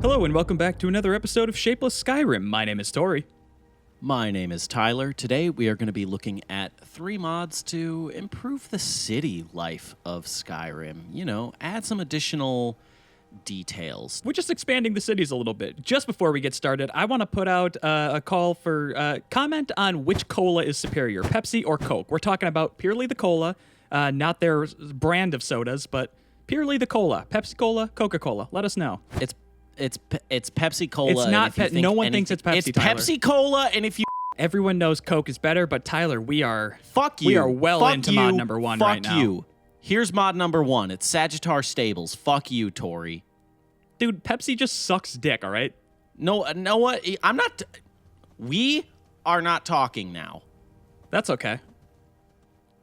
Hello and welcome back to another episode of Shapeless Skyrim. My name is Tori. My name is Tyler. Today we are going to be looking at 3 mods to improve the city life of Skyrim. You know, add some additional details. We're just expanding the cities a little bit. Just before we get started, I want to put out a call for comment on which cola is superior, Pepsi or Coke. We're talking about purely the cola, not their brand of sodas, but purely the cola. Pepsi Cola, Coca-Cola. Let us know. It's Pepsi Cola. It's not. No one thinks it's Pepsi. It's Tyler. Pepsi Cola, and if you everyone knows Coke is better, but Tyler, we are fuck you. We are well fuck into you, mod number 1 fuck right now. you. Here's mod number 1. It's Sagitar Stables. Fuck you, Tori. Dude, Pepsi just sucks dick. All right. No, know what? I'm not. We are not talking now. That's okay.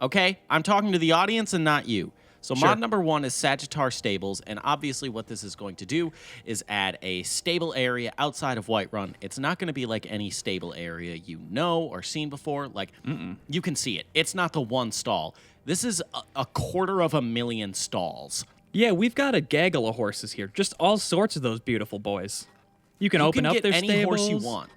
Okay, I'm talking to the audience and not you. So Sure. mod number 1 is Sagitar Stables, and obviously what this is going to do is add a stable area outside of Whiterun. It's not going to be like any stable area you know or seen before. Like, you can see it. It's not the one stall. This is a 250,000 stalls. Yeah, we've got a gaggle of horses here. Just all sorts of those beautiful boys. You can open up get their any stables. horse you want.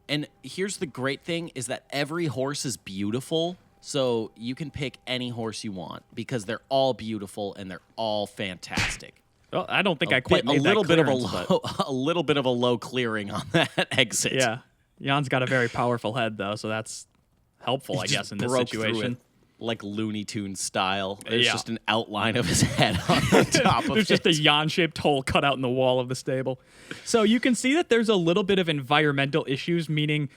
And here's the great thing is that every horse is beautiful. So you can pick any horse you want because they're all beautiful and they're all fantastic. Well, I don't think I quite made a little that bit of clearance, a little bit of a low clearing on that exit. Yeah, Jan's got a very powerful head though, so that's helpful, I He guess, just in this broke through situation. it like Looney Tunes style. There's Yeah. just an outline of his head on the top of There's it. just a Jan-shaped hole cut out in the wall of the stable. So you can see that there's a little bit of environmental issues, meaning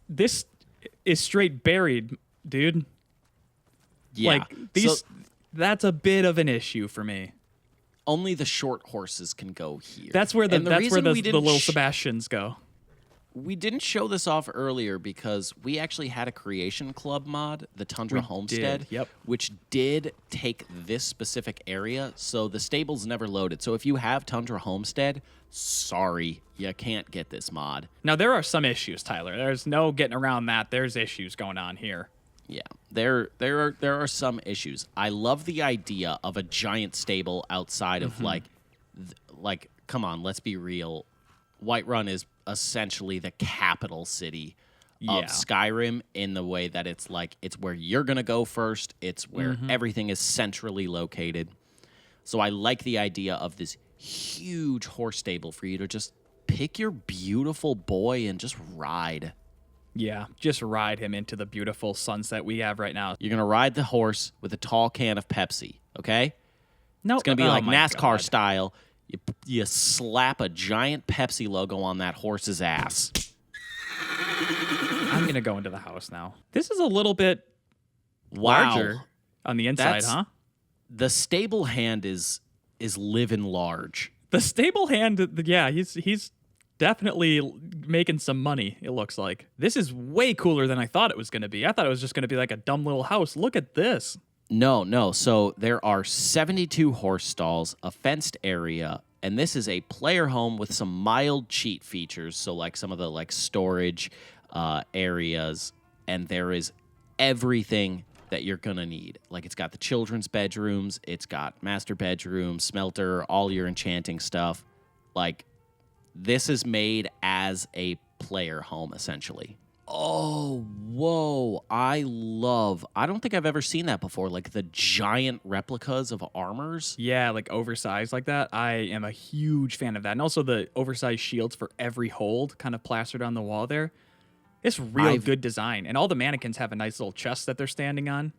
this is straight buried, dude. Yeah. Like these, that's a bit of an issue for me. Only the short horses can go here. That's where the And the reason little Sebastians go. We didn't show this off earlier because we actually had a Creation Club mod, the Tundra We Homestead, did, yep. which did take this specific area, so the stables never loaded. So if you have Tundra Homestead, sorry, you can't get this mod. Now there are some issues, Tyler. There's no getting around that. There's issues going on here. Yeah, there are some issues. I love the idea of a giant stable outside of like, come on, let's be real. Whiterun is essentially the capital city of Skyrim in the way that it's like it's where you're gonna go first. It's where everything is centrally located. So I like the idea of this huge horse stable for you to just pick your beautiful boy and just ride. Yeah, just ride him into the beautiful sunset we have right now. You're going to ride the horse with a tall can of Pepsi, okay? No, It's going to be like NASCAR God. style. You slap a giant Pepsi logo on that horse's ass. I'm going to go into the house now. This is a little bit Wow. larger on the inside, That's- huh? The stable hand is living large. The stable hand, yeah, he's definitely making some money, it looks like. This is way cooler than I thought it was going to be. I thought it was just going to be like a dumb little house. Look at this. No. So there are 72 horse stalls, a fenced area, and this is a player home with some mild cheat features. So like some of the like storage areas, and there is everything that you're gonna need. Like it's got the children's bedrooms, it's got master bedroom, smelter, all your enchanting stuff. Like this is made as a player home essentially. Oh, whoa. I don't think I've ever seen that before. Like the giant replicas of armors. Yeah, like oversized like that. I am a huge fan of that. And also the oversized shields for every hold kind of plastered on the wall there. It's real good design. And all the mannequins have a nice little chest that they're standing on.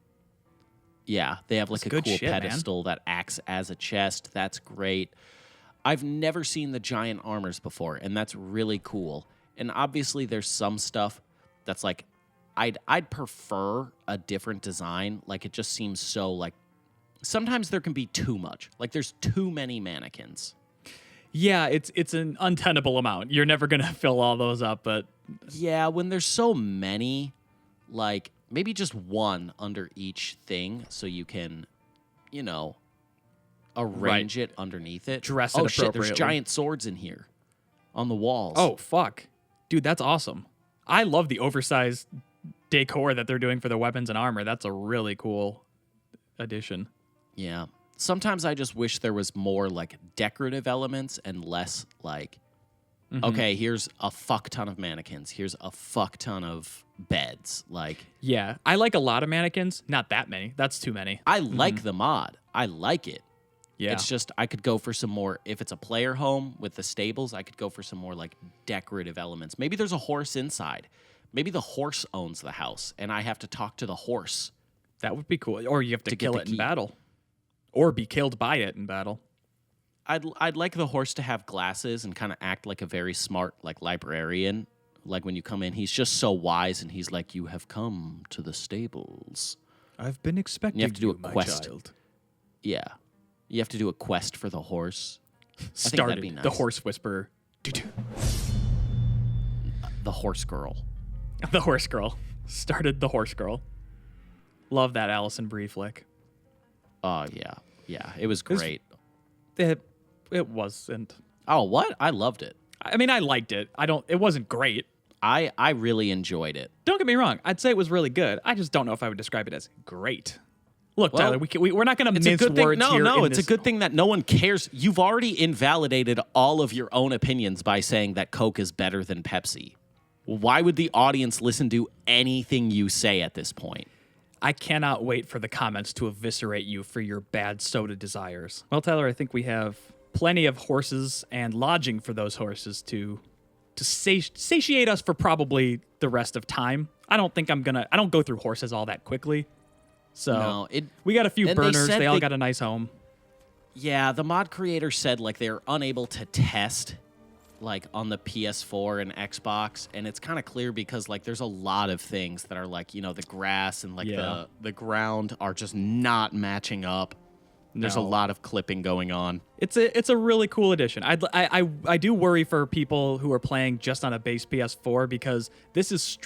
Yeah, they have like It's a good cool shit, man. pedestal that acts as a chest. That's great. I've never seen the giant armors before, and that's really cool. And obviously there's some stuff that's like I'd prefer a different design. Like it just seems so like sometimes there can be too much. Like there's too many mannequins. Yeah, it's an untenable amount. You're never going to fill all those up, but Yeah, when there's so many, like maybe just one under each thing so you can, you know, arrange it underneath it. Dress it Oh shit, there's appropriately. giant swords in here on the walls. oh, fuck. Dude, that's awesome. I love the oversized decor that they're doing for the weapons and armor. That's a really cool addition. Yeah. Sometimes I just wish there was more like decorative elements and less like Okay, here's a fuck ton of mannequins. Here's a fuck ton of beds. Like, Yeah, I like a lot of mannequins. Not that many. That's too many. I like the mod. I like it. Yeah. It's just I could go for some more. If it's a player home with the stables, I could go for some more like decorative elements. Maybe there's a horse inside. Maybe the horse owns the house, and I have to talk to the horse. That would be cool. Or you have to get kill the it in key. battle. Or be killed by it in battle. I'd like the horse to have glasses and kind of act like a very smart like librarian. Like when you come in, he's just so wise, and he's like, "You have come to the stables." I've been expecting You have to do a my quest. child. Yeah, you have to do a quest for the horse. Started be nice. the horse whisperer. The horse girl. The horse girl. Started the horse girl. Love that Allison Brie flick. Oh yeah, it was great. It wasn't. Oh, what? I loved it. I mean, I liked it. It wasn't great. I really enjoyed it. Don't get me wrong. I'd say it was really good. I just don't know if I would describe it as great. Look, Well, Tyler, we're not going to It's a mince good thing. words here. No, in it's this- a good thing that no one cares. You've already invalidated all of your own opinions by saying that Coke is better than Pepsi. Why would the audience listen to anything you say at this point? I cannot wait for the comments to eviscerate you for your bad soda desires. Well, Tyler, I think we have plenty of horses and lodging for those horses to satiate us for probably the rest of time. I don't go through horses all that quickly. So No, we got a few and they burners. said They all they- got a nice home. Yeah, the mod creator said like they're unable to test like on the PS4 and Xbox, and it's kind of clear because like there's a lot of things that are like, the grass and like Yeah. the ground are just not matching up. There's a No. lot of clipping going on. It's a really cool addition. I do worry for people who are playing just on a base PS4 because this is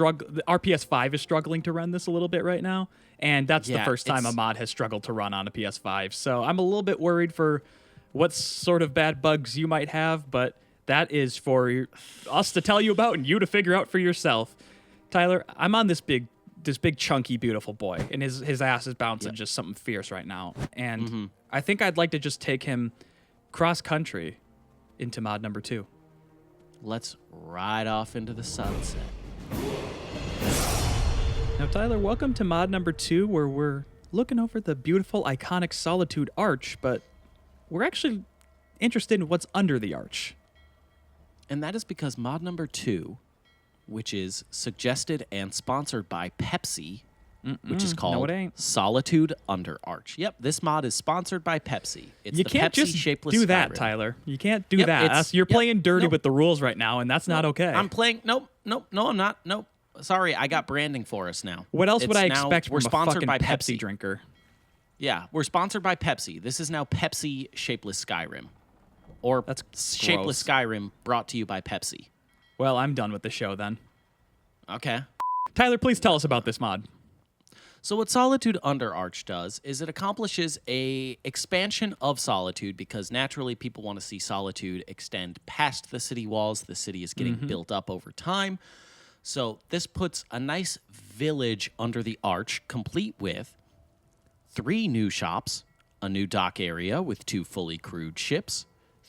our PS5 is struggling to run this a little bit right now, and that's the Yeah, first time a it's- mod has struggled to run on a PS5. So I'm a little bit worried for what sort of bad bugs you might have, but that is for us to tell you about and you to figure out for yourself. Tyler, I'm on this big chunky beautiful boy, and his ass is bouncing just something fierce right now, and I think I'd like to just take him cross country into mod number 2. Let's ride off into the sunset. Now, Tyler, welcome to mod number 2, where we're looking over the beautiful iconic Solitude arch, but we're actually interested in what's under the arch. And that is because mod number 2, which is suggested and sponsored by Pepsi, which is called it ain't. Solitude Under Arch. Yep, this mod is sponsored by Pepsi. It's You the can't Pepsi just Shapeless do that, Skyrim. Tyler. You can't do Yep, that. it's- You're yep, playing dirty nope. with the rules right now, and that's not okay. I'm playing. Nope, I'm not. Nope. Sorry, I got branding for us now. What else would It's I now- expect We're from a sponsored fucking by Pepsi drinker? Yeah, we're sponsored by Pepsi. This is now Pepsi Shapeless Skyrim. Or That's Shapeless gross. Skyrim brought to you by Pepsi. Well, I'm done with the show then. Okay. Tyler, please tell us about this mod. So what Solitude Under Arch does is it accomplishes a expansion of Solitude because naturally people want to see Solitude extend past the city walls. The city is getting built up over time. So this puts a nice village under the arch, complete with 3 new shops, a new dock area with 2 fully crewed ships,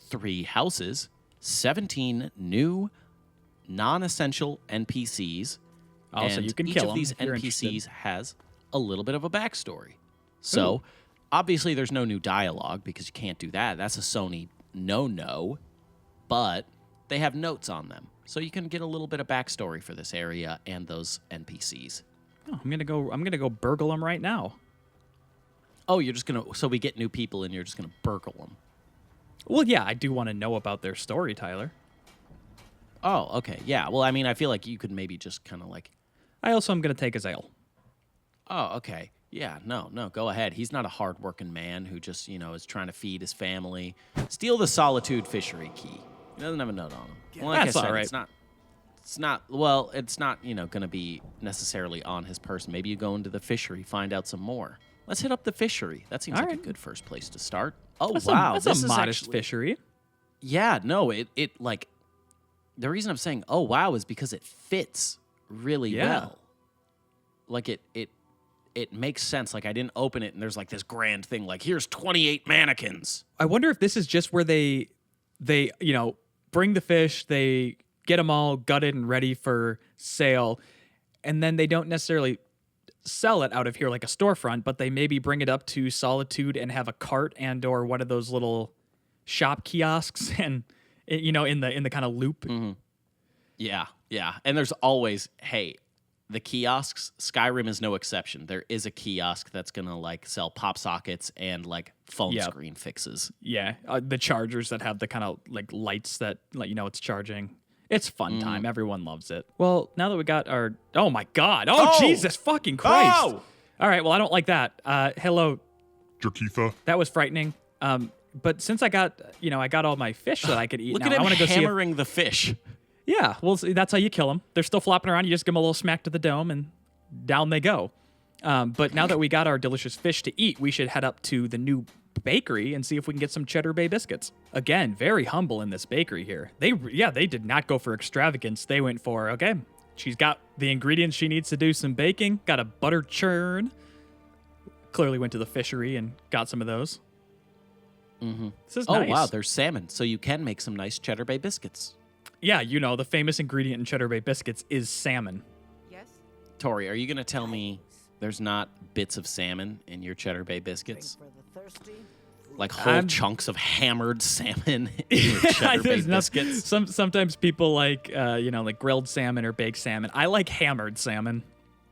3 houses, 17 new non-essential NPCs. Also, and you can each kill of 'em these if you're NPCs interested. has a little bit of a backstory. So, obviously, there's no new dialogue because you can't do that. That's a Sony no-no. But they have notes on them, so you can get a little bit of backstory for this area and those NPCs. Oh, I'm gonna go burgle them right now. Oh, you're just gonna. So we get new people, and you're just gonna burgle them. Well, yeah, I do want to know about their story, Tyler. Oh, okay, yeah. Well, I mean, I feel like you could maybe just kind of like. I also am gonna take his ale. Oh, okay. Yeah, no, go ahead. He's not a hard-working man who just, is trying to feed his family. Steal the Solitude fishery key. He doesn't have a note on him. Well, like That's I said, all right. it's not, going to be necessarily on his person. Maybe you go into the fishery, find out some more. Let's hit up the fishery. That seems All like right. a good first place to start. Oh, That's wow. that's this a is modest actually, fishery. Yeah, no, it like, the reason I'm saying, oh, wow, is because it fits really Yeah. well. Like, it makes sense. Like, I didn't open it and there's like this grand thing, like, here's 28 mannequins. I wonder if this is just where they bring the fish, they get them all gutted and ready for sale, and then they don't necessarily sell it out of here like a storefront, but they maybe bring it up to Solitude and have a cart and or one of those little shop kiosks and in the kind of loop. Mm-hmm. Yeah. And there's always, hey, the kiosks, Skyrim is no exception. There is a kiosk that's going to like sell pop sockets and like phone screen fixes. Yeah, the chargers that have the kind of like lights that let you know it's charging. It's fun time. Everyone loves it. Well, now that we got our... Oh, my God. Oh, Jesus fucking Christ. Oh! All right, well, I don't like that. Hello. Jerkitha. That was frightening. But since I got all my fish that I could eat Look now, at him I want to go see hammering the fish. Yeah, well, that's how you kill them. They're still flopping around. You just give them a little smack to the dome, and down they go. But now that we got our delicious fish to eat, we should head up to the new bakery and see if we can get some Cheddar Bay biscuits. Again, very humble in this bakery here. They did not go for extravagance. They went for, okay, she's got the ingredients she needs to do some baking, got a butter churn. Clearly went to the fishery and got some of those. Mm-hmm. This is Oh, nice. wow, there's salmon, so you can make some nice Cheddar Bay biscuits. Yeah, the famous ingredient in Cheddar Bay biscuits is salmon. Yes. Tori, are you going to tell me there's not bits of salmon in your Cheddar Bay biscuits? For the thirsty. Like whole chunks of hammered salmon in your Cheddar Bay There's biscuits? Sometimes people like, like grilled salmon or baked salmon. I like hammered salmon.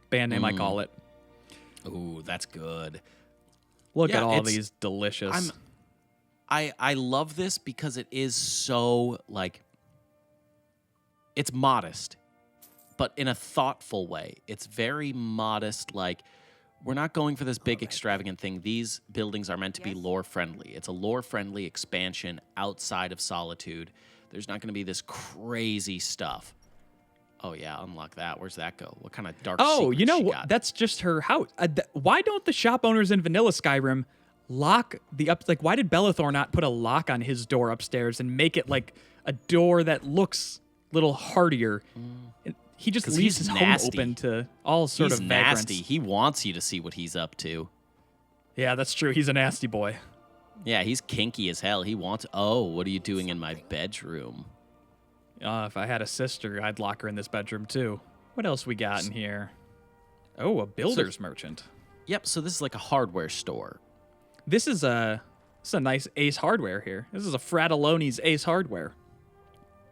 Band name I call it. Ooh, that's good. Look Yeah, at all it's- these delicious. I love this because it is so, like, it's modest, but in a thoughtful way. It's very modest, like, we're not going for this big extravagant thing. These buildings are meant to be lore-friendly. It's a lore-friendly expansion outside of Solitude. There's not going to be this crazy stuff. Oh, yeah, unlock that. Where's that go? What kind of dark secrets she got? That's just her house. Why don't the shop owners in Vanilla Skyrim lock the up? Like, why did Bellathor not put a lock on his door upstairs and make it like a door that looks a little hardier? He just 'Cause leaves he's his nasty. home open to all sort He's of nasty. vagrants. He wants you to see what he's up to. Yeah, that's true. He's a nasty boy. Yeah, he's kinky as hell. He wants, oh, what are you doing in my bedroom? If I had a sister, I'd lock her in this bedroom too. What else we got in here? Oh, a builder's merchant. Yep, so this is like a hardware store. This is a nice Ace Hardware here. This is a Fratelloni's Ace Hardware.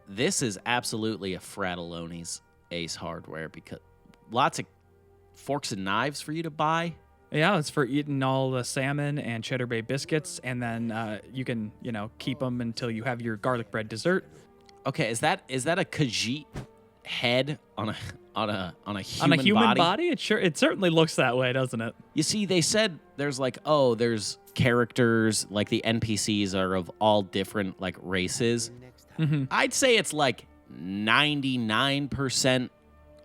This is absolutely a Fratelloni's Ace Hardware because lots of forks and knives for you to buy. Yeah, it's for eating all the salmon and Cheddar Bay biscuits, and then you can, keep them until you have your garlic bread dessert. Okay, is that a Khajiit head on a human body? It certainly looks that way, doesn't it? You see, they said there's like, there's characters, like the NPCs are of all different like races. Mm-hmm. I'd say it's like 99%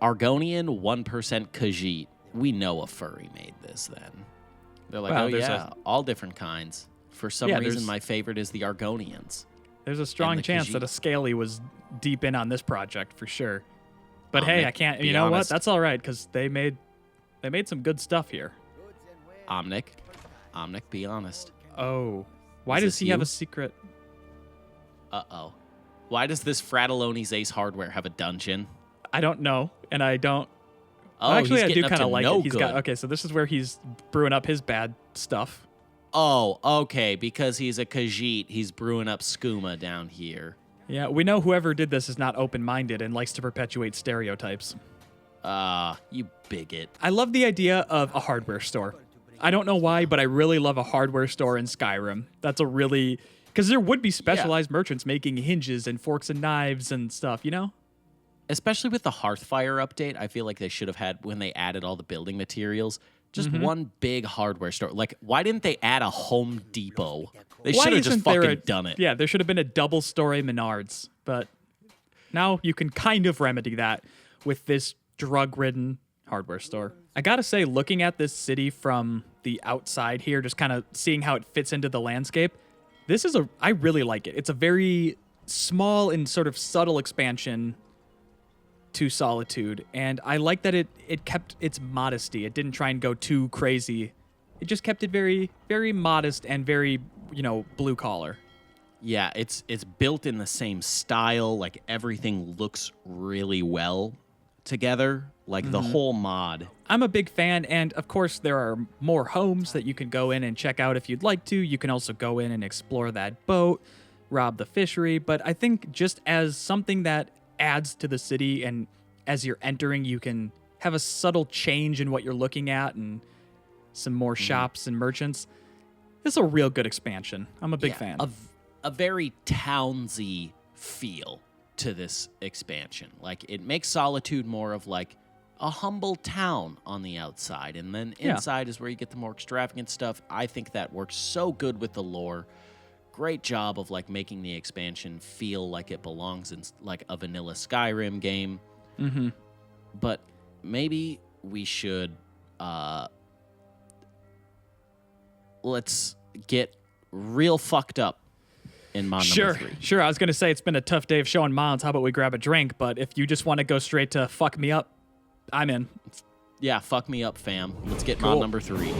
Argonian, 1% Khajiit. We know a furry made this then. They're like, Well, all different kinds. For some Yeah, reason, there's- my favorite is the Argonians. There's a strong the chance Khajiit. that a Scaly was deep in on this project for sure. But Oh, hey, Nick, I can't. be You know honest. what? That's all right because they made some good stuff here. Omnic, be honest. Oh, why Is does this he have you? a secret? Uh-oh. Why does this Fratelloni's Ace Hardware have a dungeon? I don't know, and I don't. Oh, Actually, he's I do getting up kind to of like no it. He's good. got okay. So this is where he's brewing up his bad stuff. Oh, okay. Because he's a Khajiit, he's brewing up skooma down here. Yeah, we know whoever did this is not open-minded and likes to perpetuate stereotypes. You bigot. I love the idea of a hardware store. I don't know why, but I really love a hardware store in Skyrim. That's a really... Because there would be specialized merchants making hinges and forks and knives and stuff, Especially with the Hearthfire update, I feel like they should have had, when they added all the building materials, just one big hardware store. Like, why didn't they add a Home Depot? They Why should have just isn't there fucking done it. Yeah, there should have been a double-story Menards. But now you can kind of remedy that with this drug-ridden hardware store. I gotta say, looking at this city from the outside here, just kind of seeing how it fits into the landscape, I really like it. It's a very small and sort of subtle expansion to Solitude, and I like that it kept its modesty. It didn't try and go too crazy. It just kept it very, very modest and very, blue collar. Yeah, it's built in the same style. Like everything looks really well together. Like the whole mod. I'm a big fan, and of course there are more homes that you can go in and check out if you'd like to. You can also go in and explore that boat, rob the fishery, but I think just as something that adds to the city, and as you're entering, you can have a subtle change in what you're looking at and some more shops and merchants. It's a real good expansion. I'm a big fan. A very townsy feel to this expansion. Like it makes Solitude more of like a humble town on the outside, and then inside is where you get the more extravagant stuff. I think that works so good with the lore. Great job of like making the expansion feel like it belongs in like a vanilla Skyrim game. Mm-hmm. But maybe we should let's get real fucked up in mod number 3. Sure. I was going to say it's been a tough day of showing mods. How about we grab a drink? But if you just want to go straight to fuck me up, I'm in. Yeah, fuck me up, fam. Let's get mod number 3.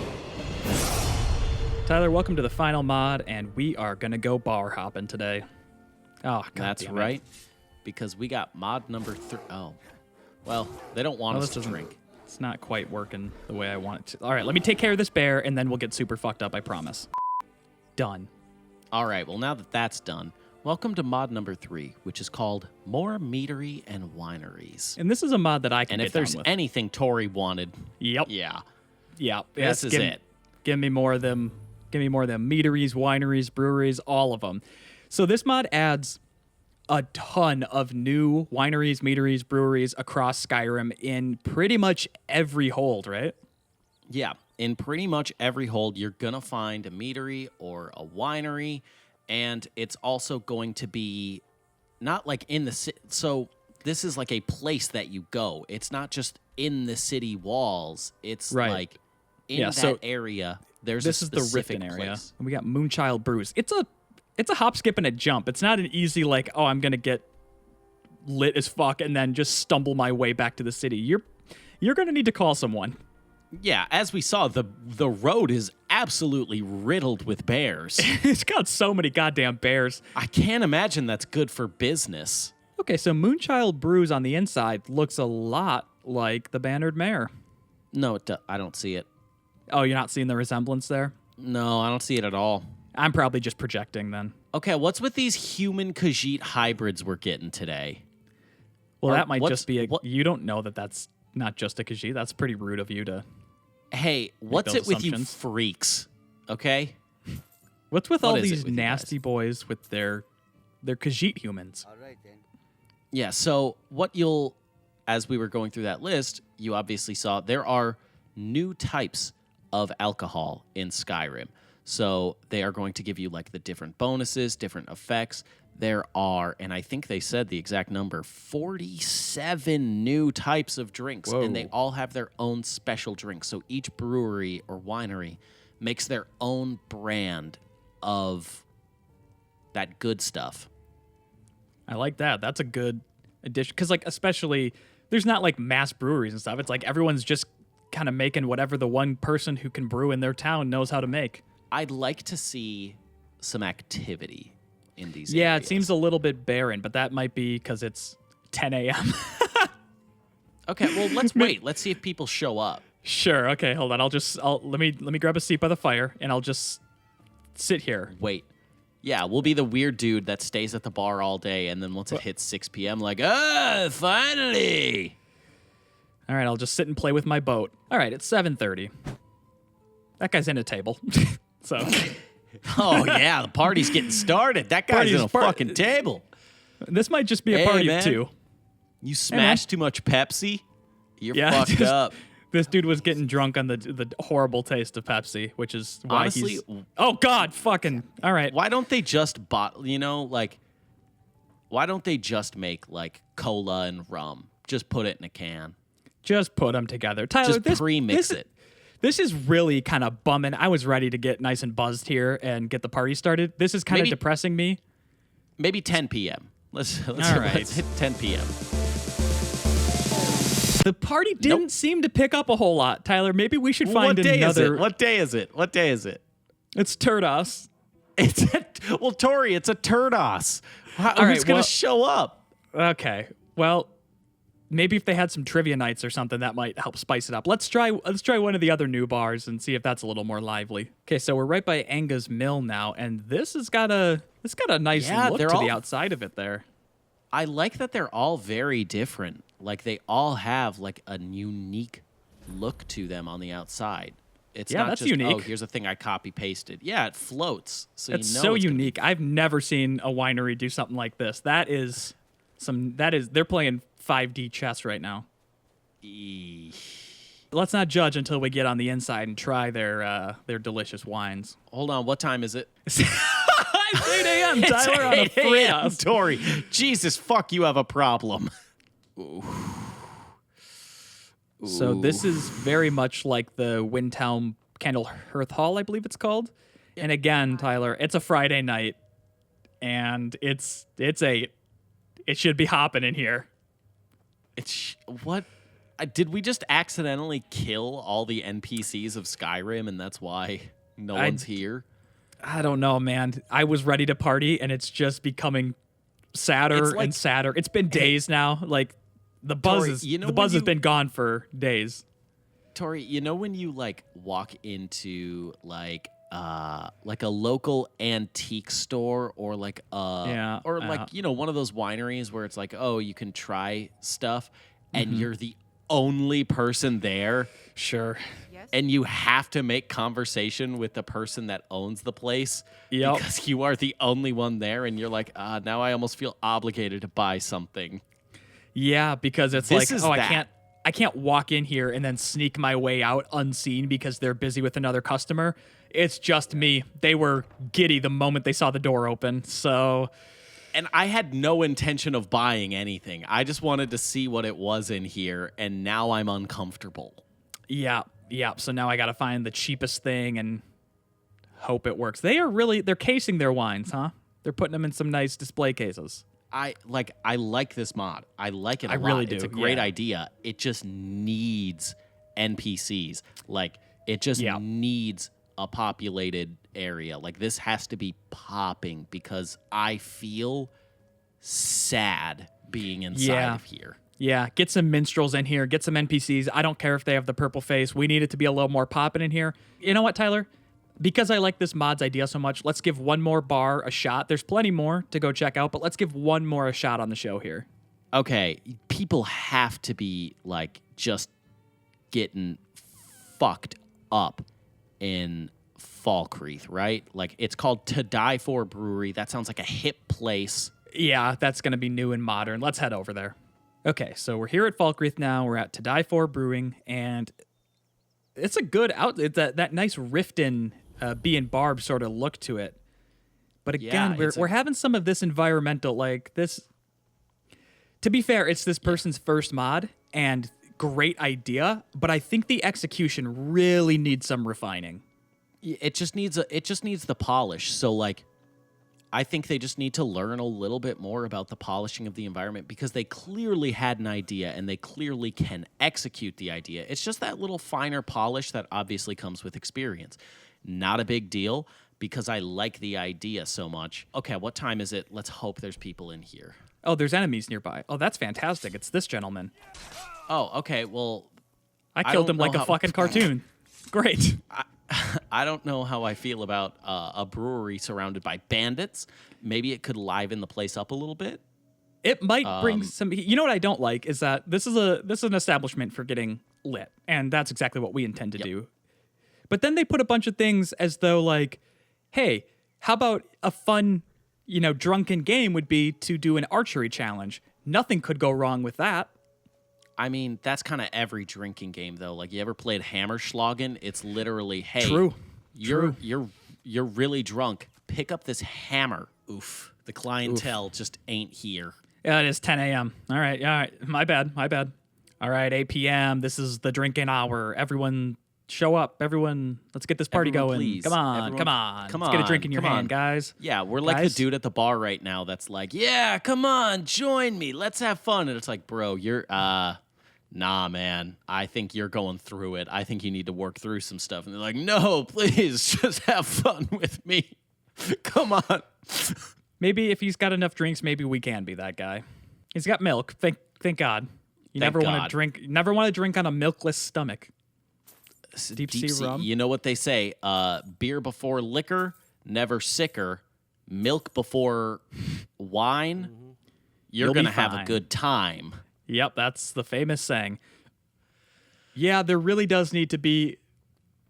Tyler, welcome to the final mod, and we are going to go bar hopping today. Oh, God That's damn right, it. because we got mod number 3. Oh, well, they don't want us to drink. It's not quite working the way I want it to. All right, let me take care of this bear, and then we'll get super fucked up, I promise. Done. All right, well, now that that's done, welcome to mod number 3, which is called More Meadery and Wineries. And this is a mod that I can And get if there's down with. anything Tori wanted, Yep. yeah, This is it. Give me more of them. Give me more of them. Meaderies, wineries, breweries, all of them. So this mod adds a ton of new wineries, meaderies, breweries across Skyrim in pretty much every hold, right? Yeah, in pretty much every hold, you're going to find a meadery or a winery, and it's also going to be not like in the city. So this is like a place that you go. It's not just in the city walls. It's like in that area. There's this a is the specific Riften area. place. And we got Moonchild Brews. It's a hop, skip, and a jump. It's not an easy like, oh, I'm gonna get lit as fuck and then just stumble my way back to the city. You're gonna need to call someone. Yeah, as we saw, the road is absolutely riddled with bears. It's got so many goddamn bears. I can't imagine that's good for business. Okay, so Moonchild Brews on the inside looks a lot like the Bannered Mare. No, I don't see it. Oh, you're not seeing the resemblance there? No, I don't see it at all. I'm probably just projecting then. Okay, what's with these human Khajiit hybrids we're getting today? Well, Or that might just be what- you don't know that that's not just a Khajiit. That's pretty rude of you to. Hey, what's those it with you assumptions. freaks? Okay? What's with What all is it these with you nasty boys with their Khajiit humans? All right then. Yeah, so as we were going through that list, you obviously saw there are new types of alcohol in Skyrim. So they are going to give you like the different bonuses, different effects. There are, and I think they said the exact number, 47 new types of drinks, and they Whoa. all have their own special drinks. So each brewery or winery makes their own brand of that good stuff. I like that. That's a good addition because, like, especially there's not like mass breweries and stuff. It's like everyone's just kind of making whatever the one person who can brew in their town knows how to make. I'd like to see some activity in these Yeah, areas. it seems a little bit barren, but that might be because it's 10 a.m. Okay, well, let's wait. Let's see if people show up. Sure. Okay, hold on. Let me grab a seat by the fire and I'll just sit here. Wait. Yeah, we'll be the weird dude that stays at the bar all day, and then once it hits 6 p.m., like, finally! All right, I'll just sit and play with my boat. All right, it's 7:30. That guy's in a table. So Oh, yeah, the party's getting started. That guy's in a fucking table. this might just be a Hey, party man. of two. You smashed too much Pepsi? You're Yeah, fucked just- up. This dude was getting drunk on the horrible taste of Pepsi, which is why Honestly, he's... Oh, God, fucking... All right. Why don't they just bottle, why don't they just make, like, cola and rum? Just put it in a can. Just put them together. Tyler, Just pre-mix it. This is really kind of bumming. I was ready to get nice and buzzed here and get the party started. This is kind of Maybe- depressing me. Maybe 10 p.m. Let's All right. let's hit 10 p.m. The party didn't seem to pick up a whole lot. Tyler, maybe we should find What day another... is it? What day is it? What day is it? It's Turdos. Well, Tori, it's a Turdos. All Who's right, gonna well- show up? Okay. Well, maybe if they had some trivia nights or something, that might help spice it up. Let's try one of the other new bars and see if that's a little more lively. Okay, so we're right by Anga's Mill now, and this has got a nice look to the outside of it there. I like that they're all very different. Like they all have like a unique look to them on the outside. It's Yeah, not that's just, unique. oh, here's a thing I copy pasted. Yeah, it floats. So It's you know so it's gonna be- unique. I've never seen a winery do something like this. They're playing 5D chess right now. Let's not judge until we get on the inside and try their delicious wines. Hold on, what time is it? It's 8 a.m. Tyler on a 8 a.m., Fritos. Tori. Jesus, fuck, you have a problem. So this is very much like the Windtown Candle Hearth Hall, I believe it's called. And again, Tyler, it's a Friday night, and it's 8. It should be hopping in here. What? Did we just accidentally kill all the NPCs of Skyrim, and that's why no one's here? I don't know, man. I was ready to party, and it's just becoming sadder and sadder. It's been days now. Like the buzz Tori, has been gone for days. Tori, you know when you like walk into like a local antique store or like one of those wineries where it's like, oh, you can try stuff and you're the only person there. Sure. And you have to make conversation with the person that owns the place because you are the only one there, and you're like, now I almost feel obligated to buy something. Yeah, because it's I can't walk in here and then sneak my way out unseen because they're busy with another customer. It's just me. They were giddy the moment they saw the door open. So, and I had no intention of buying anything. I just wanted to see what it was in here, and now I'm uncomfortable. Yeah. So now I got to find the cheapest thing and hope it works. They're casing their wines, huh? They're putting them in some nice display cases. I like this mod. I like it a lot. Really do. It's a great idea. It just needs NPCs. Like, it just needs a populated area. Like, this has to be popping because I feel sad being inside of here. Yeah, get some minstrels in here, get some NPCs. I don't care if they have the purple face. We need it to be a little more popping in here. You know what, Tyler? Because I like this mod's idea so much, let's give one more bar a shot. There's plenty more to go check out, but let's give one more a shot on the show here. Okay, people have to be, like, just getting fucked up in Falkreath, right? Like, it's called To Die For Brewery. That sounds like a hip place. Yeah, that's going to be new and modern. Let's head over there. Okay, so we're here at Falkreath now. We're at To Die For Brewing, and it's a good it's that nice Riften Bee and Barb sort of look to it. But again, we're having some of this environmental, like this. To be fair, it's this person's first mod, and great idea, but I think the execution really needs some refining. It just needs the polish. So, like, I think they just need to learn a little bit more about the polishing of the environment because they clearly had an idea and they clearly can execute the idea. It's just that little finer polish that obviously comes with experience. Not a big deal because I like the idea so much. Okay, what time is it? Let's hope there's people in here. Oh, there's enemies nearby. Oh, that's fantastic. It's this gentleman. Oh, okay, well, I killed him like a fucking cartoon. Great. I don't know how I feel about a brewery surrounded by bandits. Maybe it could liven the place up a little bit. It might bring some. You know what I don't like is that this is an establishment for getting lit, and that's exactly what we intend to do. But then they put a bunch of things as though like, hey, how about a fun, drunken game would be to do an archery challenge. Nothing could go wrong with that. I mean, that's kind of every drinking game, though. Like, you ever played Hammerschlagen? It's literally, hey, True. You're really drunk. Pick up this hammer. Oof. The clientele just ain't here. Yeah, it is 10 a.m. All right. My bad. All right, 8 p.m. This is the drinking hour. Everyone show up. Everyone, let's get this party going. Please. Come on. Let's get a drink in your hand, guys. Yeah, we're like the dude at the bar right now that's like, yeah, come on, join me. Let's have fun. And it's like, bro, you're, nah, man, I think you're going through it. I think you need to work through some stuff. And they're like, no, please, just have fun with me. Come on. Maybe if he's got enough drinks, maybe we can be that guy. He's got milk. Thank God. You Thank never want God. to drink. Never want to drink on a milkless stomach. Deep sea rum. You know what they say? Beer before liquor, never sicker. Milk before wine, you're You'll be going to have a fine. good time. Yep, that's the famous saying. Yeah, there really does need to be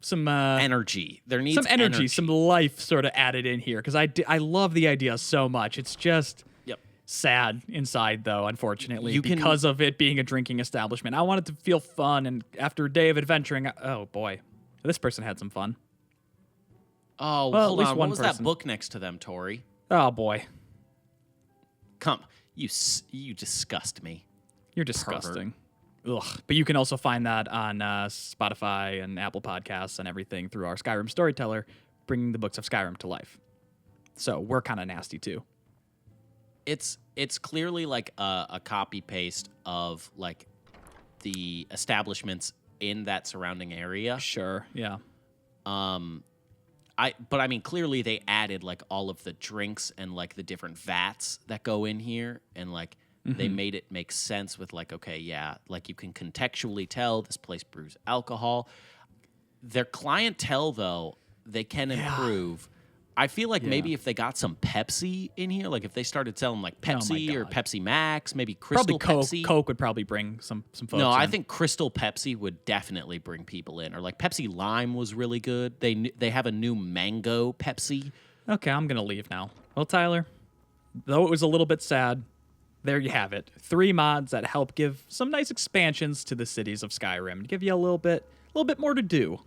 some Energy. There needs some energy, some life sort of added in here because I love the idea so much. It's just Yep. sad inside though, unfortunately, You can- because of it being a drinking establishment. I want it to feel fun, and after a day of adventuring, oh boy, this person had some fun. Oh, Well, at hold least on. one What was person. that book next to them, Tori? Oh boy, Come. You disgust me. you're disgusting. Ugh. But you can also find that on Spotify and Apple Podcasts and everything through our Skyrim storyteller, bringing the books of Skyrim to life. So we're kind of nasty too. It's clearly like a copy paste of like the establishments in that surrounding area. Sure. Yeah. But I mean, clearly they added like all of the drinks and like the different vats that go in here, and like they made it make sense with like, okay, yeah, like you can contextually tell this place brews alcohol. Their clientele, though, they can improve. I feel like maybe if they got some Pepsi in here, like if they started selling like Pepsi or God. Pepsi Max, maybe Crystal Probably Coke. Pepsi. Coke would probably bring some folks. No, I in. think Crystal Pepsi would definitely bring people in. Or like Pepsi Lime was really good. They have a new mango Pepsi. Okay, I'm gonna leave now. Well, Tyler, though it was a little bit sad, there you have it. 3 mods that help give some nice expansions to the cities of Skyrim, give you a little bit more to do.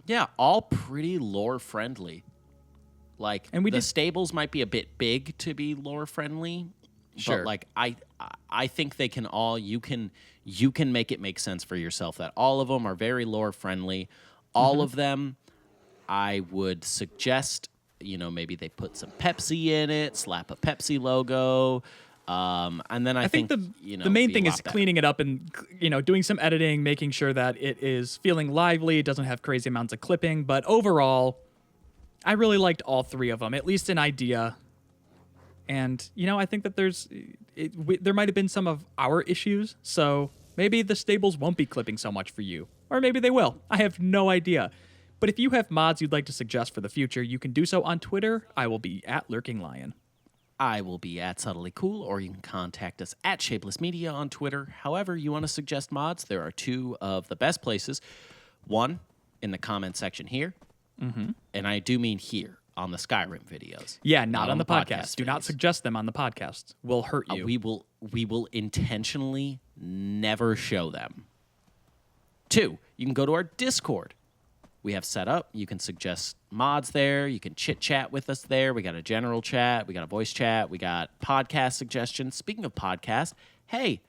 Yeah, all pretty lore friendly. Like, And we the did- stables might be a bit big to be lore friendly. Sure. But like I think they can all you can make it make sense for yourself that all of them are very lore friendly. All of them, I would suggest, maybe they put some Pepsi in it, slap a Pepsi logo. And then I think the main be a thing lot is better. cleaning it up and doing some editing, making sure that it is feeling lively, it doesn't have crazy amounts of clipping, but overall I really liked all 3 of them, at least an idea. And I think that there might have been some of our issues, so maybe the stables won't be clipping so much for you, or maybe they will. I have no idea. But if you have mods you'd like to suggest for the future, you can do so on Twitter. I will be at Lurking Lion. I will be at Subtly Cool, or you can contact us at Shapeless Media on Twitter. However you want to suggest mods, there are 2 of the best places. One, in the comment section here, and I do mean here on the Skyrim videos. Yeah, not on the podcast. Do not videos. suggest them on the podcast. We'll hurt you. We will intentionally never show them. 2, you can go to our Discord. We have set up. You can suggest mods there. You can chit chat with us there. We got a general chat. We got a voice chat. We got podcast suggestions. Speaking of podcasts, hey,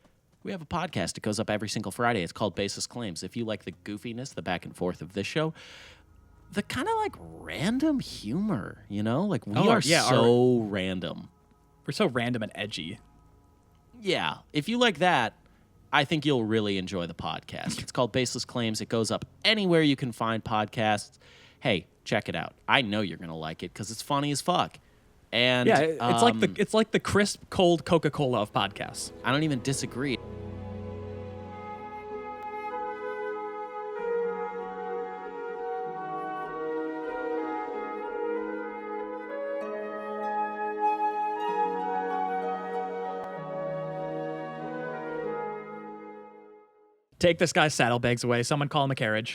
we have a podcast. It goes up every single Friday. It's called Basis Claims. If you like the goofiness, the back and forth of this show, the kind of like random humor, like we are so random. We're so random and edgy. Yeah. If you like that, I think you'll really enjoy the podcast. It's called Baseless Claims. It goes up anywhere you can find podcasts. Hey, check it out. I know you're gonna like it because it's funny as fuck. And Yeah, it's like the crisp, cold Coca-Cola of podcasts. I don't even disagree. Take this guy's saddlebags away. Someone call him a carriage.